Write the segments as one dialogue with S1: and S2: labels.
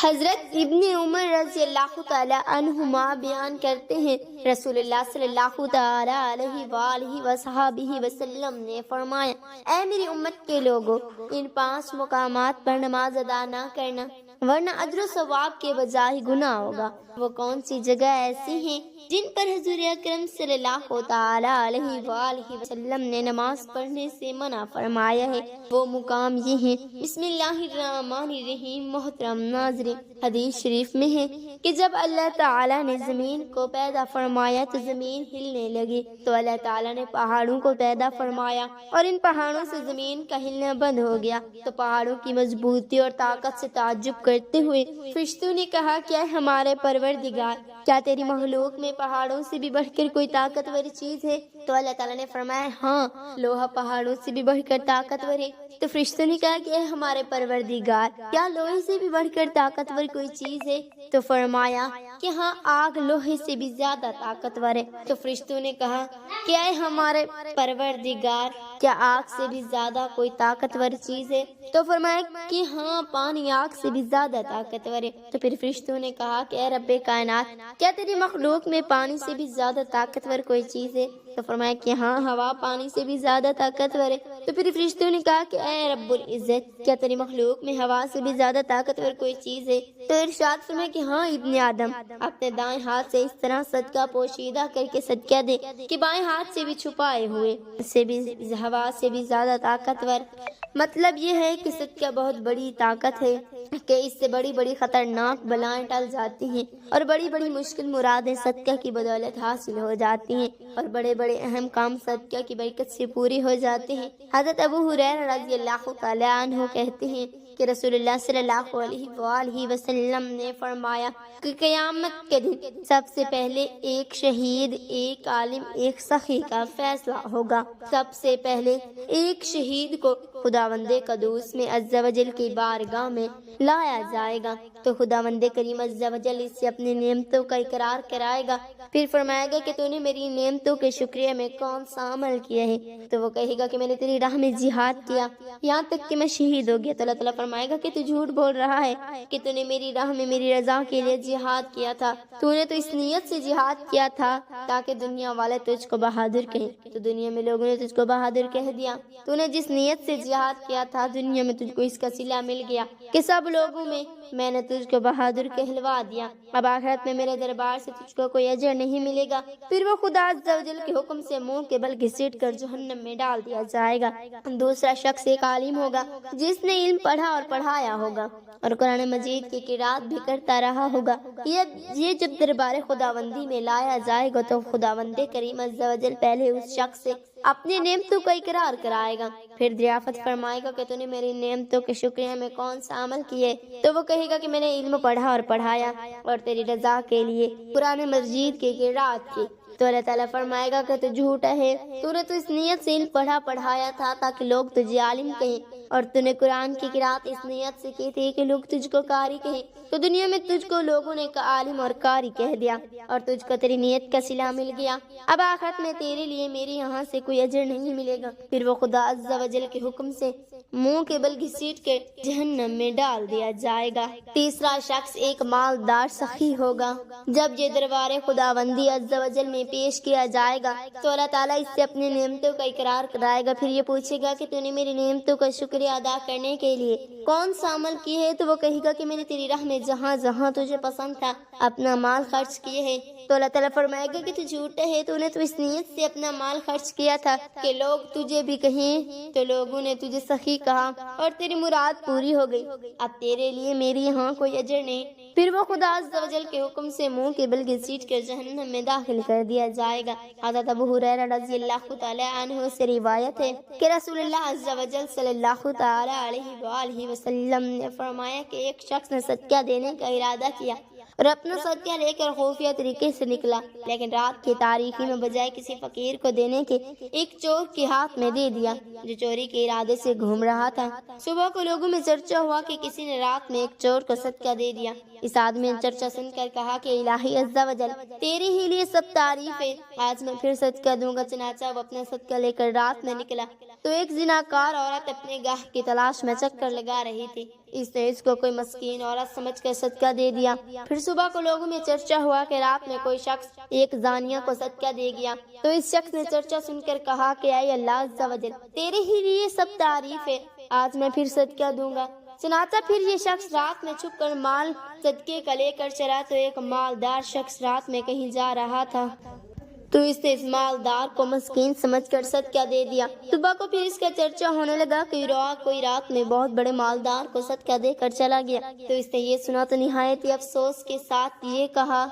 S1: حضرت ابن عمر رضی اللہ تعالی عنہما بیان کرتے ہیں رسول اللہ صلی اللہ تعالی علیہ وآلہ وصحبہ وسلم نے فرمایا، اے میری امت کے لوگوں، ان 5 مقامات پر نماز ادا نہ کرنا ورنہ اجر و ثواب کے بجائے گناہ ہوگا۔ وہ کون سی جگہ ایسی ہیں جن پر حضور اکرم صلی اللہ تعالی علیہ وآلہ وسلم نے نماز پڑھنے سے منع فرمایا ہے؟ وہ مقام یہ ہیں۔ بسم اللہ الرحمن الرحیم۔ محترم ناظرین، حدیث شریف میں ہے کہ جب اللہ تعالی نے زمین کو پیدا فرمایا تو زمین ہلنے لگی، تو اللہ تعالی نے پہاڑوں کو پیدا فرمایا اور ان پہاڑوں سے زمین کا ہلنا بند ہو گیا، تو پہاڑوں کی مضبوطی اور طاقت سے تعجب کرتے ہوئے فرشتوں نے کہا، کیا ہمارے پروردگار، کیا تیری مخلوق میں پہاڑوں سے بھی بڑھ کر کوئی طاقتور چیز ہے؟ تو اللہ تعالیٰ نے فرمایا، ہاں، لوہا پہاڑوں سے بھی بڑھ کر طاقتور ہے۔ تو فرشتوں نے کہا کہ اے ہمارے پروردگار، کیا لوہے سے بھی بڑھ کر طاقتور کوئی چیز ہے؟ تو فرمایا کہ ہاں، آگ لوہے سے بھی زیادہ طاقتور ہے۔ تو فرشتوں نے کہا کہ اے ہمارے پروردگار، کیا آگ سے بھی زیادہ کوئی طاقتور چیز ہے؟ تو فرمایا کہ ہاں، پانی آگ سے بھی زیادہ طاقتور ہے۔ تو پھر فرشتوں نے کہا کہ اے رب کائنات، کیا تیری مخلوق میں پانی سے بھی زیادہ طاقتور کوئی چیز ہے؟ تو فرمایا کہ ہاں، ہوا پانی سے بھی زیادہ طاقتور ہے۔ تو پھر فرشتوں نے کہا کہ اے رب العزت، کیا تیری مخلوق میں ہوا سے بھی زیادہ طاقتور کوئی چیز ہے؟ تو ارشاد فرمایا کہ ہاں ابن آدم، اپنے دائیں ہاتھ سے اس طرح صدقہ پوشیدہ کر کے صدقہ دے کہ بائیں ہاتھ سے بھی چھپائے ہوئے سے بھی ہوا سے بھی زیادہ طاقتور۔ مطلب یہ ہے کہ صدقہ بہت بڑی طاقت ہے کہ اس سے بڑی بڑی خطرناک بلائیں ٹل جاتی ہیں اور بڑی بڑی مشکل مرادیں صدقہ کی بدولت حاصل ہو جاتی ہیں اور بڑے بڑے اہم کام صدقہ کی برکت سے پوری ہو جاتے ہیں۔ حضرت ابو ہریرہ رضی اللہ تعالی عنہ کہتے ہیں کہ رسول اللہ صلی اللہ علیہ وآلہ وسلم نے فرمایا کہ قیامت کے دن سب سے پہلے ایک شہید، ایک عالم، ایک سخی کا فیصلہ ہوگا۔ سب سے پہلے ایک شہید کو خداوند قدوس میں عز و جل کی بارگاہ میں لایا جائے گا، تو خداوند کریم عز و جل اس سے اپنی نعمتوں کا اقرار کرائے گا، پھر فرمائے گا کہ تو نے میری نعمتوں کے شکریہ میں کون سا عمل کیا ہے؟ تو وہ کہے گا کہ میں نے تیری راہ میں جہاد کیا یہاں تک کہ میں شہید ہو گیا۔ تو اللہ تعالیٰ فرمائے گا کہ تو جھوٹ بول رہا ہے کہ تو نے میری راہ میں میری رضا کے لیے جہاد کیا تھا، تو نے تو اس نیت سے جہاد کیا تھا تاکہ دنیا والے تجھ کو بہادر کہیں، تو دنیا میں لوگوں نے تجھ کو بہادر کہہ دیا۔ تو نے جس نیت سے جہاد کیا تھا دنیا میں تجھ کو اس کا صلہ مل گیا کہ سب لوگوں میں نے تجھ کو بہادر کہلوا دیا۔ اب آخرت میں میرے دربار سے تجھ کو کوئی اجر نہیں ملے گا، پھر وہ خدا عز و جل کے حکم سے منہ کے بل گھسیٹ کر جہنم میں ڈال دیا جائے گا۔ دوسرا شخص ایک عالم ہوگا جس نے علم پڑھا اور پڑھایا ہوگا اور قرآن مجید کی قرات بھی کرتا رہا ہوگا۔ یہ جب دربار خداوندی میں لایا جائے گا تو خداوند کریم عز و جل پہلے اس شخص سے اپنی نعمتوں کا اقرار کرائے گا، پھر دریافت فرمائے گا کہ تو نے میری نعمتوں کے شکریہ میں کون سا عمل کیے؟ تو وہ کہے گا کہ میں نے علم پڑھا اور پڑھایا اور تیری رضا کے لیے قرآن مجید کی قرات کی۔ تو اللہ تعالیٰ فرمائے گا کہ تو جھوٹا ہے، تو نے تو اس نیت سے علم پڑھا پڑھایا تھا تاکہ لوگ تجھے عالم کہیں، اور تو نے قرآن کی قرات اس نیت سے کی تھی کہ لوگ تجھ کو قاری کہیں، تو دنیا میں تجھ کو لوگوں نے عالم اور قاری کہہ دیا اور تجھ کو تیری نیت کا صلہ مل گیا۔ اب آخرت میں تیرے لیے میرے یہاں سے کوئی اجر نہیں ملے گا، پھر وہ خدا عز و جل کے حکم سے منہ کے بل گھسیٹ کے جہنم میں ڈال دیا جائے گا۔ تیسرا شخص ایک مالدار سخی ہوگا۔ جب یہ دربار خداوندی عز و جل میں پیش کیا جائے گا تو اللہ تعالیٰ اس سے اپنی نعمتوں کا اقرار کرائے گا، پھر یہ پوچھے گا کہ تو نے میری نعمتوں کا شکریہ ادا کرنے کے لیے کون سا عمل کیے ہے؟ تو وہ کہے گا کہ میں نے تیری راہ میں جہاں جہاں تجھے پسند تھا اپنا مال خرچ کیے ہے۔ تو اللہ تعالیٰ فرمائے گا کہ تو جھوٹا ہے، تو نے تو اس نیت سے اپنا مال خرچ کیا تھا کہ لوگ تجھے بھی کہیں، تو لوگوں نے تجھے سخی کہا اور تیری مراد پوری ہو گئی، اب تیرے لیے میری یہاں کوئی اجر نہیں۔ پھر وہ خدا عز و جل کے حکم سے منہ کے بل گھسیٹ کر جہنم میں داخل کر دیا جائے گا۔ حضرت ابو ہریرہ رضی اللہ تعالی عنہ سے روایت ہے کہ رسول اللہ عز و جل صلی اللہ تعالی علیہ وآلہ وسلم نے فرمایا کہ ایک شخص نے صدقہ دینے کا ارادہ کیا اور اپنا صدقہ لے کر خفیہ طریقے سے نکلا، لیکن رات کی تاریکی میں بجائے کسی فقیر کو دینے کے ایک چور کے ہاتھ میں دے دیا جو چوری کے ارادے سے گھوم رہا تھا۔ صبح کو لوگوں میں چرچا ہوا کہ کسی نے رات میں ایک چور کو صدقہ دے دیا۔ اس آدمی نے چرچا سن کر کہا کہ الہی عز و جل، تیرے ہی لیے سب تعریف ہے، آج میں پھر صدقہ دوں گا۔ چنانچہ وہ اپنا صدقہ لے کر رات میں نکلا تو ایک زناکار عورت اپنے گاہ کی تلاش میں چکر لگا رہی تھی۔ اس نے اس کو کوئی مسکین عورت سمجھ کر صدقہ دے دیا۔ پھر صبح کو لوگوں میں چرچا ہوا کہ رات میں کوئی شخص ایک زانیہ کو صدقہ دے گیا، تو اس شخص نے چرچا سن کر کہا کہ اے اللہ عز و جل، تیرے ہی لیے سب تعریف ہے، آج میں پھر صدقہ دوں گا۔ چنانچہ پھر یہ شخص رات میں چھپ کر مال صدقے کا لے کر چلا، تو ایک مالدار شخص رات میں کہیں جا رہا تھا، تو اس نے اس مالدار کو مسکین سمجھ کر صدقہ دے دیا۔ صبح کو پھر اس کا چرچا ہونے لگا کہ کوئی رات میں بہت بڑے مالدار کو صدقہ دے کر چلا گیا، تو اس نے یہ سنا تو نہایت ہی افسوس کے ساتھ یہ کہا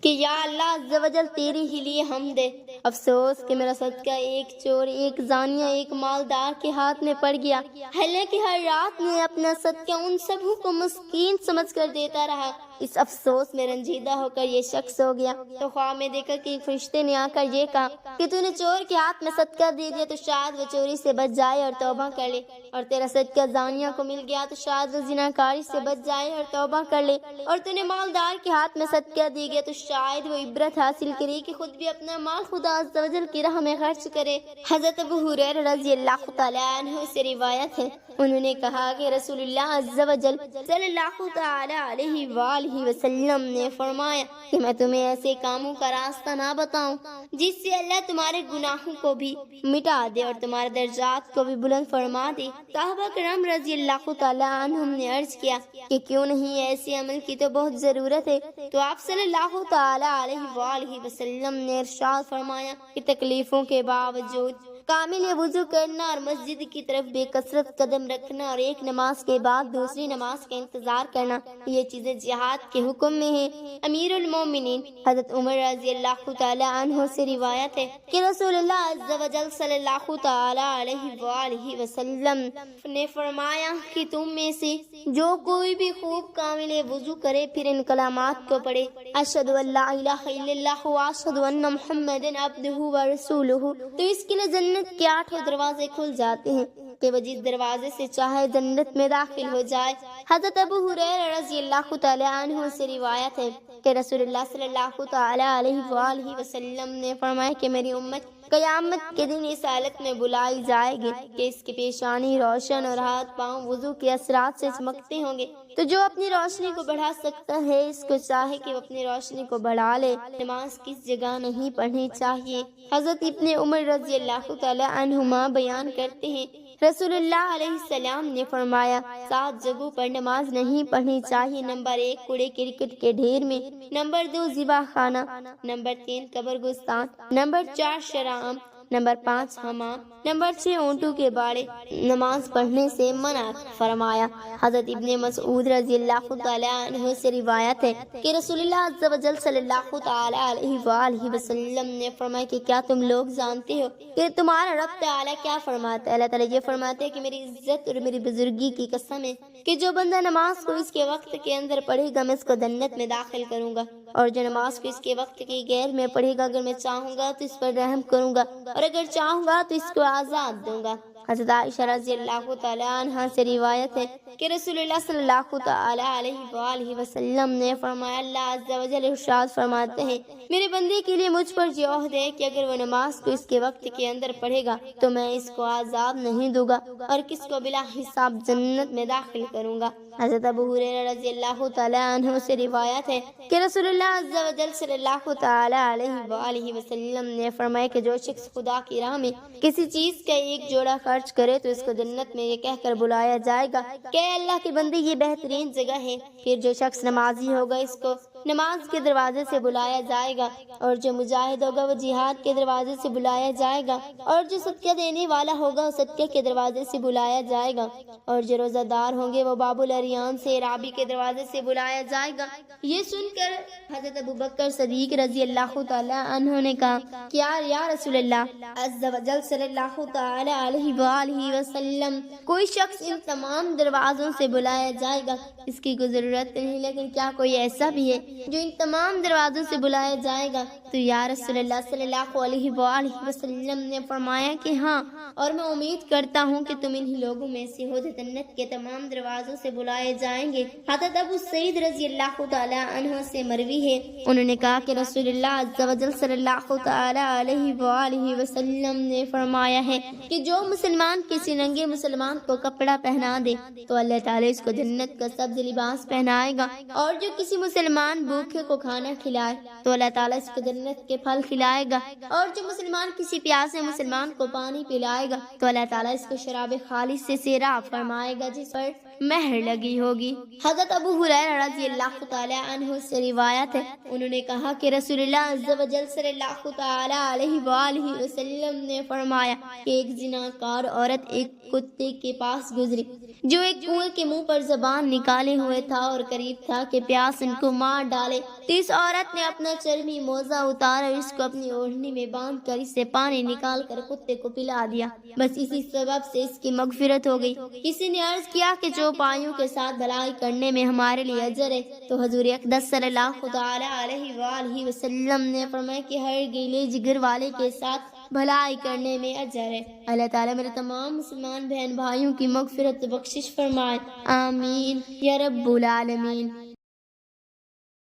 S1: کہ یا اللہ عز و جل، تیرے ہی لیے حمد ہے، افسوس کہ میرا صدقہ ایک چور، ایک زانیہ، ایک مالدار کے ہاتھ میں پڑ گیا، حالانکہ ہر رات میں اپنا صدقہ ان سبوں کو مسکین سمجھ کر دیتا رہا۔ اس افسوس میں رنجیدہ ہو کر یہ شخص سو گیا، تو خواب میں دیکھا کہ ایک فرشتے نے آ کر یہ کہا کہ تو نے چور کے ہاتھ میں صدقہ دے دیا، تو شاید وہ چوری سے بچ جائے اور توبہ کر لے، اور تیرا صدقہ زانیہ کو مل گیا تو شاید وہ زناکاری سے بچ جائے اور توبہ کر لے، اور تو نے مالدار کے ہاتھ میں صدقہ دے گیا تو شاید وہ عبرت حاصل کرے کہ خود بھی اپنا مال خدا عز و جل کی راہ میں خرچ کرے۔ حضرت ابو ہریرہ رضی اللہ تعالی عنہ سے روایت ہے، انہوں نے کہا کہ رسول اللہ عز و جل صلی اللہ تعالی علیہ وآلہ وسلم نے فرمایا کہ میں تمہیں ایسے کاموں کا راستہ نہ بتاؤں جس سے اللہ تمہارے گناہوں کو بھی مٹا دے اور تمہارے درجات کو بھی بلند فرما دے۔ صحابہ کرام رضی اللہ تعالی عنہم نے عرض کیا کہ کیوں نہیں، ایسے عمل کی تو بہت ضرورت ہے، تو آپ صلی اللہ تعالی علیہ وآلہ وسلم نے ارشاد فرمایا کہ تکلیفوں کے باوجود کامل وضو کرنا اور مسجد کی طرف بے کثرت قدم رکھنا اور ایک نماز کے بعد دوسری نماز کا انتظار کرنا، یہ چیزیں جہاد کے حکم میں ہیں۔ امیر المومنین حضرت عمر رضی اللہ تعالی عنہ سے روایت ہے کہ رسول اللہ عز و جل صلی اللہ تعالی علیہ وآلہ وسلم نے فرمایا کہ تم میں سے جو کوئی بھی خوب کامل وضو کرے پھر ان کلمات کو پڑھے، اشہد ان لا الہ الا اللہ واشہد ان محمد عبدہ ورسولہ، تو اس کے لیے جنت کے 8 دروازے کھل جاتے ہیں کہ وہ جس دروازے سے چاہے جنت میں داخل ہو جائے۔ حضرت ابو ہریرہ رضی اللہ تعالی عنہ سے روایت ہے کہ رسول اللہ صلی اللہ تعالی علیہ وآلہ وسلم نے فرمایا کہ میری امت قیامت کے دن اس حالت میں بلائی جائے گی کہ اس کی پیشانی روشن اور ہاتھ پاؤں وضو کے اثرات سے چمکتے ہوں گے، تو جو اپنی روشنی کو بڑھا سکتا ہے اس کو چاہے کہ وہ اپنی روشنی کو بڑھا لے۔ نماز کس جگہ نہیں پڑھنی چاہیے؟ حضرت ابن عمر رضی اللہ تعالی عنہما بیان کرتے ہیں رسول اللہ علیہ السلام نے فرمایا 7 جگہوں پر نماز نہیں پڑھنی چاہیے۔ نمبر 1 کوڑے کرکٹ کے ڈھیر میں، نمبر 2 ذبح خانہ، نمبر 3 قبر گستان، نمبر 4 شرعام، نمبر 5 حمام، نمبر 6 اونٹوں کے باڑے۔ نماز پڑھنے سے منع فرمایا۔ حضرت ابن مسعود رضی اللہ تعالی عنہ سے روایت ہے کہ رسول اللہ عز و جل صلی اللہ تعالی علیہ وآلہ وسلم نے فرمایا کہ کیا تم لوگ جانتے ہو کہ تمہارا رب تعالی کیا فرماتا ہے؟ اللہ تعالی یہ فرماتے ہیں کہ میری عزت اور میری بزرگی کی قسم ہے کہ جو بندہ نماز کو اس کے وقت کے اندر پڑھے گا میں اس کو جنت میں داخل کروں گا، اور جو نماز کو اس کے وقت کی غیر میں پڑھے گا اگر میں چاہوں گا تو اس پر رحم کروں گا، اور اگر چاہوں گا تو اس کو آزاد دوں گا۔ حضرت عائشہ رضی اللہ تعالی عنہا سے روایت ہے کہ رسول اللہ صلی اللہ تعالی علیہ وآلہ وسلم نے فرمایا اللہ عز و جل ارشاد فرماتے ہیں میرے بندے کے لیے مجھ پر یہ عہد ہے کہ اگر وہ نماز کو اس کے وقت کے اندر پڑھے گا تو میں اس کو عذاب نہیں دوں گا اور کس کو بلا حساب جنت میں داخل کروں گا۔ حضرت ابو ہریرہ رضی اللہ تعالی عنہ سے روایت ہے کہ رسول اللہ عز و جل صلی اللہ تعالی علیہ وآلہ وسلم نے فرمایا کہ جو شخص خدا کی راہ میں کسی چیز کا ایک جوڑا خرچ کرے تو اس کو جنت میں یہ کہہ کر بلایا جائے گا کہ اے اللہ کے بندے یہ بہترین جگہ ہے۔ پھر جو شخص نمازی ہوگا اس کو نماز کے دروازے سے بلایا جائے گا، اور جو مجاہد ہوگا وہ جہاد کے دروازے سے بلایا جائے گا، اور جو صدقہ دینے والا ہوگا وہ صدقے کے دروازے سے بلایا جائے گا، اور جو روزہ دار ہوں گے وہ باب الاریان سے رابی کے دروازے سے بلایا جائے گا۔ یہ سن کر حضرت ابو بکر صدیق رضی اللہ تعالی عنہ نے کہا کہ یا رسول اللہ عز و جل صلی اللہ تعالی علیہ وآلہ وسلم کوئی شخص ان تمام دروازوں سے بلایا جائے گا، اس کی کوئی ضرورت نہیں، لیکن کیا کوئی ایسا بھی ہے جو ان تمام دروازوں سے بلایا جائے گا؟ تو تو یا رسول اللہ صلی اللہ علیہ وآلہ وسلم نے فرمایا کہ ہاں، اور میں امید کرتا ہوں کہ تم انہی لوگوں میں سے ہو جو جنت کے تمام دروازوں سے بلائے جائیں گے۔ حضرت ابو سعید رضی اللہ تعالی عنہ سے مروی ہے، انہوں نے کہا کہ رسول اللہ عز و جل صلی اللہ تعالی علیہ وآلہ وسلم نے فرمایا ہے کہ جو مسلمان کسی ننگے مسلمان کو کپڑا پہنا دے تو اللہ تعالیٰ اس کو جنت کا سبز لباس پہنائے گا، اور جو کسی مسلمان بھوکے کو کھانا کھلائے تو اللہ تعالیٰ اس کو جنت کے پھل کھلائے گا، اور جو مسلمان کسی پیاسے مسلمان کو پانی پلائے گا تو اللہ تعالیٰ اس کو شراب خالص سے سیراب فرمائے گا جس پر مہر لگی ہوگی۔ حضرت ابو ہریرہ رضی اللہ تعالی عنہ سے روایت ہے، انہوں نے کہا کہ رسول اللہ عز و جل صلی اللہ تعالی علیہ وآلہ وسلم نے فرمایا کہ ایک زناکار عورت ایک کتے کے پاس گزری جو ایک کنویں کے منہ پر زبان نکالے ہوئے تھا اور قریب تھا کہ پیاس ان کو مار ڈالے، تو اس عورت نے اپنا چرمی موزہ اتارا اور اس کو اپنی اوڑھنی میں باندھ کر اس سے پانی نکال کر کتے کو پلا دیا، بس اسی سبب سے اس کی مغفرت ہو گئی۔ کسی نے عرض کیا کہ جو پایوں کے ساتھ بھلائی کرنے میں ہمارے لیے اجر ہے، تو حضور اقدس صلی اللہ تعالی علیہ وآلہ وسلم نے فرمایا کہ ہر گیلے جگر والے کے ساتھ بھلائی کرنے میں اجر ہے۔ اللہ تعالیٰ میرے تمام مسلمان بہن بھائیوں کی مغفرت و بخشش فرمائے، آمین یا رب العالمین۔